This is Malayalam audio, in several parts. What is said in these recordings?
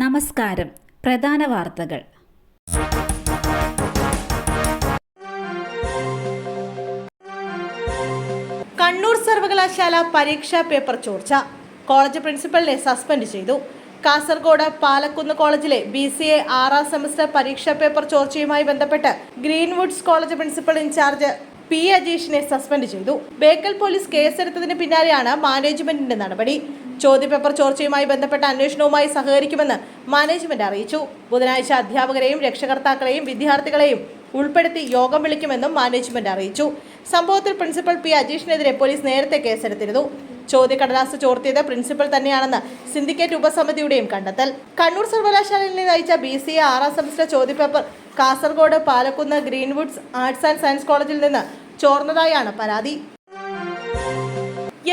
നമസ്കാരം. പ്രധാന വാർത്തകൾ. കണ്ണൂർ സർവകലാശാല പരീക്ഷാ പേപ്പർ ചോർച്ച. കോളേജ് പ്രിൻസിപ്പലിനെ സസ്പെൻഡ് ചെയ്തു. കാസർഗോഡ് പാലക്കുന്ന് കോളേജിലെ BCA 6ാം സെമസ്റ്റർ പരീക്ഷാ പേപ്പർ ചോർച്ചയുമായി ബന്ധപ്പെട്ട് Greenwoods college principal in charge P. അജീഷിനെ സസ്പെൻഡ് ചെയ്തു. ബേക്കൽ പോലീസ് കേസെടുത്തതിന് പിന്നാലെയാണ് മാനേജ്മെന്റിന്റെ നടപടി. ചോദ്യപേപ്പർ ചോർച്ചയുമായി ബന്ധപ്പെട്ട അന്വേഷണവുമായി സഹകരിക്കുമെന്ന് മാനേജ്മെന്റ് അറിയിച്ചു. ബുധനാഴ്ച അധ്യാപകരെയും രക്ഷകർത്താക്കളെയും വിദ്യാർത്ഥികളെയും ഉൾപ്പെടുത്തി യോഗം വിളിക്കുമെന്നും മാനേജ്മെന്റ് അറിയിച്ചു. സംഭവത്തിൽ പ്രിൻസിപ്പൽ P. അജീഷിനെതിരെ പോലീസ് നേരത്തെ കേസെടുത്തിരുന്നു. ചോദ്യക്കടലാസ് ചോർത്തിയത് പ്രിൻസിപ്പൽ തന്നെയാണെന്ന് സിൻഡിക്കേറ്റ് ഉപസമിതിയുടെയും കണ്ടെത്തൽ. കണ്ണൂർ സർവകലാശാലയിൽ നിന്ന് അയച്ച BCA 6ാം സെമസ്റ്റർ ചോദ്യപേപ്പർ Kasaragod Palakkunnu Greenwoods arts and science കോളേജിൽ നിന്ന് ചോർന്നതായാണ് പരാതി.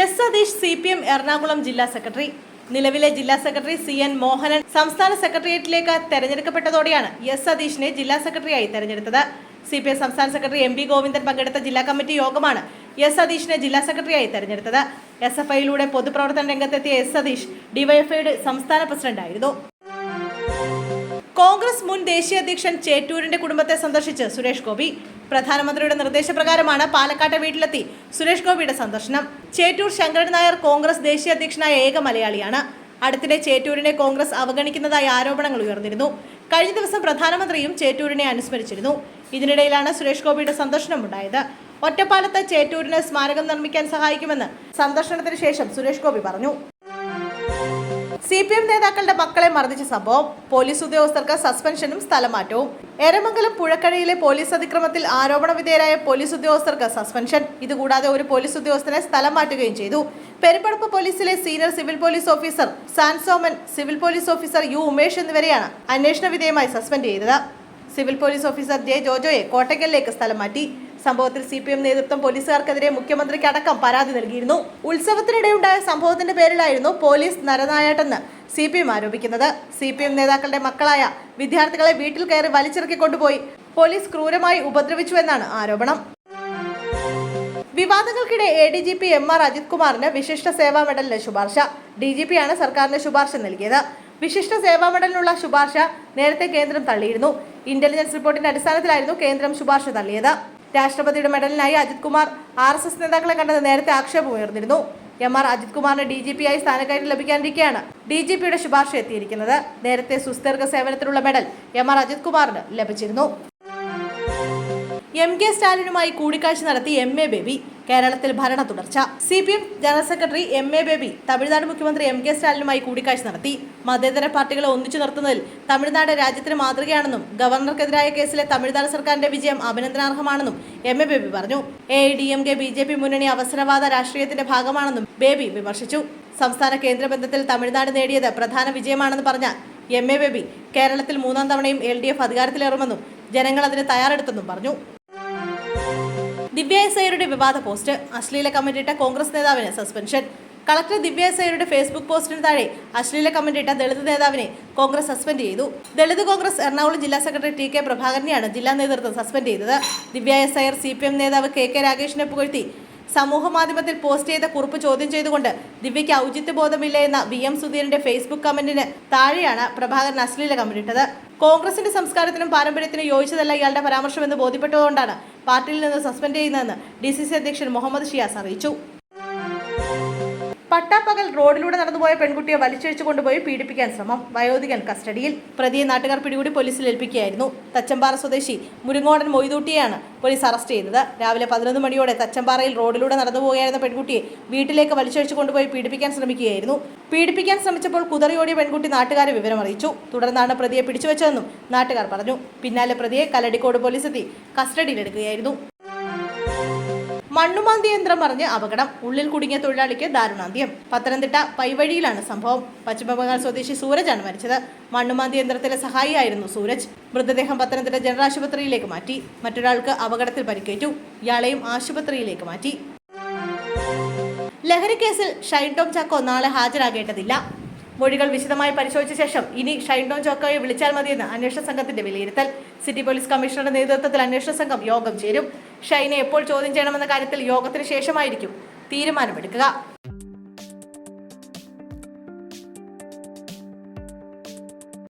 S. സതീഷ് CPM എറണാകുളം ജില്ലാ സെക്രട്ടറി. നിലവിലെ ജില്ലാ സെക്രട്ടറി CN മോഹനൻ സംസ്ഥാന സെക്രട്ടേറിയറ്റിലേക്ക് തെരഞ്ഞെടുക്കപ്പെട്ടതോടെയാണ് S. സതീഷിനെ ജില്ലാ സെക്രട്ടറിയായി തെരഞ്ഞെടുത്തത്. CPM സംസ്ഥാന സെക്രട്ടറി MB ഗോവിന്ദൻ പങ്കെടുത്ത ജില്ലാ കമ്മിറ്റി യോഗമാണ് S. സതീഷിനെ ജില്ലാ സെക്രട്ടറിയായി തെരഞ്ഞെടുത്തത്. SFIയിലൂടെ പൊതുപ്രവർത്തന രംഗത്തെത്തിയ S. സതീഷ് DYFIയുടെ സംസ്ഥാന പ്രസിഡന്റായിരുന്നു. കോൺഗ്രസ് മുൻ ദേശീയ അധ്യക്ഷൻ ചേറ്റൂരിന്റെ കുടുംബത്തെ സന്ദർശിച്ച് സുരേഷ് ഗോപി. പ്രധാനമന്ത്രിയുടെ നിർദ്ദേശപ്രകാരമാണ് പാലക്കാട്ടെ വീട്ടിലെത്തി സുരേഷ് ഗോപിയുടെ സന്ദർശനം. ചേറ്റൂർ ശങ്കരൻ നായർ കോൺഗ്രസ് ദേശീയ അധ്യക്ഷനായ ഏക മലയാളിയാണ്. അടുത്തിടെ ചേറ്റൂരിനെ കോൺഗ്രസ് അവഗണിക്കുന്നതായി ആരോപണങ്ങൾ ഉയർന്നിരുന്നു. കഴിഞ്ഞ ദിവസം പ്രധാനമന്ത്രിയും ചേറ്റൂരിനെ അനുസ്മരിച്ചിരുന്നു. ഇതിനിടയിലാണ് സുരേഷ് ഗോപിയുടെ സന്ദർശനം ഉണ്ടായത്. ഒറ്റപ്പാലത്ത് ചേറ്റൂരിന് സ്മാരകം നിർമ്മിക്കാൻ സഹായിക്കുമെന്ന് സന്ദർശനത്തിന് ശേഷം സുരേഷ് ഗോപി പറഞ്ഞു. CPM നേതാക്കളുടെ മക്കളെ മർദ്ദിച്ച സംഭവം. പോലീസ് ഉദ്യോഗസ്ഥർക്ക് സസ്പെൻഷനും സ്ഥലമാറ്റവും. എരമംഗലം പുഴക്കരയിലെ പോലീസ് അതിക്രമത്തിൽ ആരോപണ വിധേയരായ പോലീസ് ഉദ്യോഗസ്ഥർക്ക് സസ്പെൻഷൻ. ഇതുകൂടാതെ ഒരു പോലീസ് ഉദ്യോഗസ്ഥനെ സ്ഥലം മാറ്റുകയും ചെയ്തു. പെരുമ്പടപ്പ് പോലീസിലെ senior civil police officer Sansoman, civil police officer U. Umesh എന്നിവരെയാണ് അന്വേഷണ വിധേയമായി സസ്പെൻഡ് ചെയ്തത്. Civil police officer J. ജോജോയെ കോട്ടയ്ക്കലിലേക്ക് സ്ഥലം മാറ്റി. സംഭവത്തിൽ CPM നേതൃത്വം പോലീസുകാർക്കെതിരെ മുഖ്യമന്ത്രിക്ക് അടക്കം പരാതി നൽകിയിരുന്നു. ഉത്സവത്തിനിടെയുണ്ടായ സംഭവത്തിന്റെ പേരിലായിരുന്നു പോലീസ് നരനായാട്ടെന്ന് CPM ആരോപിക്കുന്നത്. CPM നേതാക്കളുടെ മക്കളായ വിദ്യാർത്ഥികളെ വീട്ടിൽ കയറി വലിച്ചിറക്കി കൊണ്ടുപോയി പോലീസ് ക്രൂരമായി ഉപദ്രവിച്ചുവെന്നാണ് ആരോപണം. വിവാദങ്ങൾക്കിടെ ADGP MR അജിത് കുമാറിന് വിശിഷ്ട സേവാ മെഡലിന് ശുപാർശ. DGPയാണ് സർക്കാരിന് ശുപാർശ നൽകിയത്. വിശിഷ്ട സേവാ മെഡലിനുള്ള ശുപാർശ നേരത്തെ കേന്ദ്രം തള്ളിയിരുന്നു. ഇന്റലിജൻസ് റിപ്പോർട്ടിന്റെ അടിസ്ഥാനത്തിലായിരുന്നു കേന്ദ്രം ശുപാർശ തള്ളിയത്. രാഷ്ട്രപതിയുടെ മെഡലിനായി അജിത് കുമാർ RSS നേതാക്കളെ കണ്ടത് നേരത്തെ ആക്ഷേപം ഉയർന്നിരുന്നു. MR അജിത് കുമാറിന് DGPയായി സ്ഥാനക്കയറ്റം ലഭിക്കാനിരിക്കെയാണ് DGPയുടെ ശുപാർശ എത്തിയിരിക്കുന്നത്. നേരത്തെ സുസ്ഥിര സേവനത്തിനുള്ള മെഡൽ MR അജിത് കുമാറിന് ലഭിച്ചിരുന്നു. MK സ്റ്റാലിനുമായി കൂടിക്കാഴ്ച നടത്തി MA ബേബി. കേരളത്തിൽ ഭരണ തുടർച്ച. CPM general secretary MA baby Tamil Nadu മുഖ്യമന്ത്രി MK സ്റ്റാലിനുമായി കൂടിക്കാഴ്ച നടത്തി. മതേതര പാർട്ടികളെ ഒന്നിച്ചു നിർത്തുന്നതിൽ തമിഴ്നാട് രാജ്യത്തിന് മാതൃകയാണെന്നും ഗവർണർക്കെതിരായ കേസിലെ തമിഴ്നാട് സർക്കാരിന്റെ വിജയം അഭിനന്ദനാർഹമാണെന്നും MA ബേബി പറഞ്ഞു. AIADMK BJP മുന്നണി അവസരവാദ രാഷ്ട്രീയത്തിന്റെ ഭാഗമാണെന്നും ബേബി വിമർശിച്ചു. സംസ്ഥാന കേന്ദ്ര ബന്ധത്തിൽ തമിഴ്നാട് നേടിയത് പ്രധാന വിജയമാണെന്ന് പറഞ്ഞ MA ബേബി കേരളത്തിൽ 3ാം തവണയും LDF അധികാരത്തിലേറുമെന്നും ജനങ്ങൾ അതിന് തയ്യാറെടുത്തെന്നും പറഞ്ഞു. ദിവ്യ S. അയ്യരുടെ വിവാദ പോസ്റ്റ്. അശ്ലീല കമന്റിട്ട കോൺഗ്രസ് നേതാവിന് സസ്പെൻഷൻ. കളക്ടർ ദിവ്യ S. അയ്യരുടെ ഫേസ്ബുക്ക് പോസ്റ്റിന് താഴെ അശ്ലീല കമന്റിട്ട ദളിത് നേതാവിനെ കോൺഗ്രസ് സസ്പെൻഡ് ചെയ്തു. ദളിത് കോൺഗ്രസ് എറണാകുളം ജില്ലാ സെക്രട്ടറി TK പ്രഭാകരനെയാണ് ജില്ലാ നേതൃത്വം സസ്പെൻഡ് ചെയ്തത്. ദിവ്യ S. അയ്യർ CPM നേതാവ് KK രാഗേഷിനെ പുകഴ്ത്തി സമൂഹ മാധ്യമത്തിൽ പോസ്റ്റ് ചെയ്ത കുറിപ്പ് ചോദ്യം ചെയ്തുകൊണ്ട് ദിവ്യയ്ക്ക് ഔചിത്യബോധമില്ല എന്ന VM സുധീരന്റെ ഫേസ്ബുക്ക് കമന്റിന് താഴെയാണ് പ്രഭാകരൻ അശ്ലീല കമന്റിട്ടത്. കോൺഗ്രസിന്റെ സംസ്കാരത്തിനും പാരമ്പര്യത്തിനും യോജിച്ചതല്ല ഇയാളുടെ പരാമർശമെന്ന് ബോധ്യപ്പെട്ടതുകൊണ്ടാണ് പാർട്ടിയിൽ നിന്ന് സസ്പെൻഡ് ചെയ്യുന്നതെന്ന് DCC അധ്യക്ഷൻ മുഹമ്മദ് ഷിയാസ് അറിയിച്ചു. പട്ടാപ്പകൽ റോഡിലൂടെ നടന്നുപോയ പെൺകുട്ടിയെ വലിച്ചിഴിച്ചു കൊണ്ടുപോയി പീഡിപ്പിക്കാൻ ശ്രമം. വയോധികൻ കസ്റ്റഡിയിൽ. പ്രതിയെ നാട്ടുകാർ പിടികൂടി പോലീസിൽ ഏൽപ്പിക്കുകയായിരുന്നു. തച്ചമ്പാറ സ്വദേശി മുരിങ്ങോടൻ മൊയ്തൂട്ടിയെയാണ് പോലീസ് അറസ്റ്റ് ചെയ്തത്. രാവിലെ 11 മണിയോടെ തച്ചമ്പാറയിൽ റോഡിലൂടെ നടന്നുപോകുകയായിരുന്ന പെൺകുട്ടിയെ വീട്ടിലേക്ക് വലിച്ചിഴിച്ചു കൊണ്ടുപോയി പീഡിപ്പിക്കാൻ ശ്രമിക്കുകയായിരുന്നു. പീഡിപ്പിക്കാൻ ശ്രമിച്ചപ്പോൾ കുതറിയോടിയ പെൺകുട്ടി നാട്ടുകാരെ വിവരമറിയിച്ചു. തുടർന്നാണ് പ്രതിയെ പിടിച്ചുവെച്ചതെന്നും നാട്ടുകാർ പറഞ്ഞു. പിന്നാലെ പ്രതിയെ കല്ലടിക്കോട് പോലീസ് എത്തി കസ്റ്റഡിയിലെടുക്കുകയായിരുന്നു. മണ്ണുമാന്തി യന്ത്രം മറിഞ്ഞ് അപകടം. ഉള്ളിൽ കുടുങ്ങിയ തൊഴിലാളിക്ക് ദാരുണാന്ത്യം. പത്തനംതിട്ട പൈവഴിയിലാണ് സംഭവം. പശ്ചിമബംഗാൾ സ്വദേശി സൂരജാണ് മരിച്ചത്. മണ്ണുമാന്തി യന്ത്രത്തിലെ സഹായിയായിരുന്നു സൂരജ്. മൃതദേഹം പത്തനംതിട്ട ജനറൽ ആശുപത്രിയിലേക്ക് മാറ്റി. മറ്റൊരാൾക്ക് അപകടത്തിൽ പരിക്കേറ്റു. ഇയാളെയും ആശുപത്രിയിലേക്ക് മാറ്റി. ലഹരിക്കേസിൽ ഷൈൻ ടോം ചാക്കോ നാളെ ഹാജരാകേണ്ടതില്ല. മൊഴികൾ വിശദമായി പരിശോധിച്ച ശേഷം ഇനി ഷൈൻ ടോം ചാക്കോയെ വിളിച്ചാൽ മതിയെന്ന് അന്വേഷണ സംഘത്തിന്റെ വിലയിരുത്തൽ. സിറ്റി പോലീസ് കമ്മീഷണറുടെ നേതൃത്വത്തിൽ അന്വേഷണ സംഘം യോഗം ചേരും. ഷൈനെ എപ്പോൾ ചോദ്യം ചെയ്യണമെന്ന കാര്യത്തിൽ യോഗത്തിന് ശേഷമായിരിക്കും തീരുമാനമെടുക്കുക.